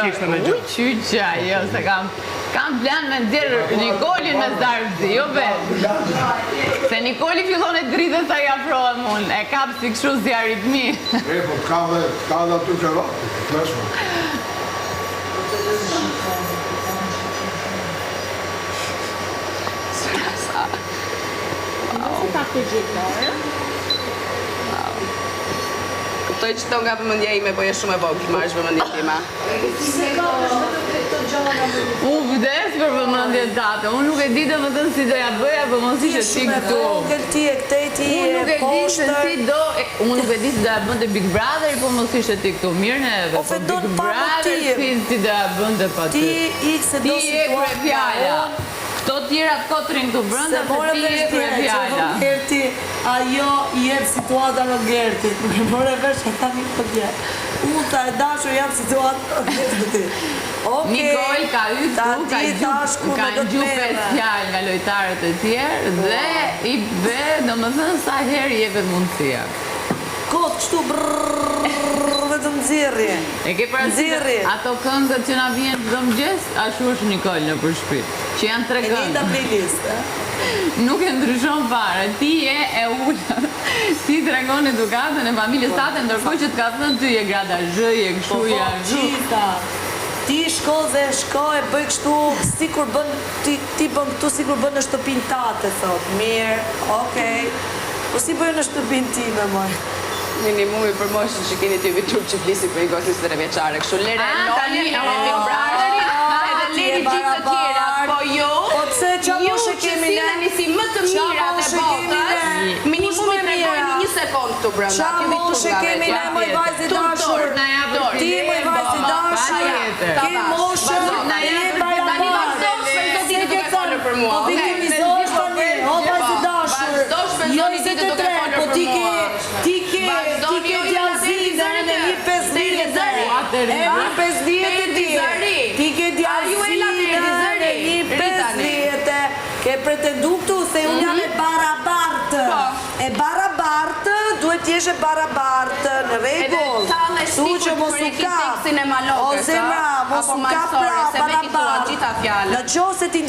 kishte në gjë. Qyqa, jo, se kam plan me nxjerrë Nikolin me Zarzi, jo vetë. Se Nikoli fillon e dritë sa i afrohem unë, e kap si kështu zjarit mi. E, po ka dhe aty që ratë, pleshme. Kuptoj që to nga vëmendja ime, po je shumë e vogël, marrësh vëmendjen time. Vdes për vëmendjen tate. Unë nuk e di domethënë si do ja bëja, po mos ishte ti këtu. Unë nuk e di se si do, unë nuk e di si do ja bënte Big Brother, po mos ishte ti këtu. Mirë neve, po Big Brother si do ja bënte pa ty. Ti je krejfjala. Këto tjera të kotrin këtu brënda, se ti je krejfjala. Ajo jep situata në Gertit, nuk e more vesh e ta një përgje. Unë ta e dashur jep situata në Gertit. Nikol ka hypë ka gjuhë 5 fjalë nga lojtarët e tjerë dhe i be, domethënë sa herë jepet mundësia. Kot, kështu vetëm nxirrje. E ke parasysh ato këngët që na vijnë çdo mëngjes, ashtu është Nikol në përshpit, që janë 3 këngë. E njëjta playlist, Nuk e ndryshon fare, ti je e ullë, ti tregon edukatën e familjes tate, ndërkohë që të ka thënë ty je grada zhë, je kështu, ja zhë. Ti shko dhe shko e bëj kështu, sikur bën, ti bën këtu sikur bën në shtëpinë tate, thot. Mirë, okej. Po si bëj në shtëpinë time, moj? Minimumi për moshën që keni ty vitur që flisi për i gosë 23 vjeqare. Kështu lere e Loli, e Big Brotherin, edhe lere gjithë të tjera. Po jo, ju që sileni si më të mirat e botës, minimumi tregojni 1 sekund këtu brënda. Qa moshe kemi ne moj vajzi dashur? Ti moj vajzi dashur? Ki moshe na je barabar? Për mua. Po viktimizojsh për një, o vajzi dashur. Jo 23, po ti ke djazin dhe në 1.50 e 1.50 e ti. Ti ke djazin dhe në 1.50 ke pretendu këtu se unë jam e barabartë. E barabartë, duhet t'jeshe barabartë në regull. Tu që mos u kap, o zemra, mos u kap pra barabartë. Në qo se ti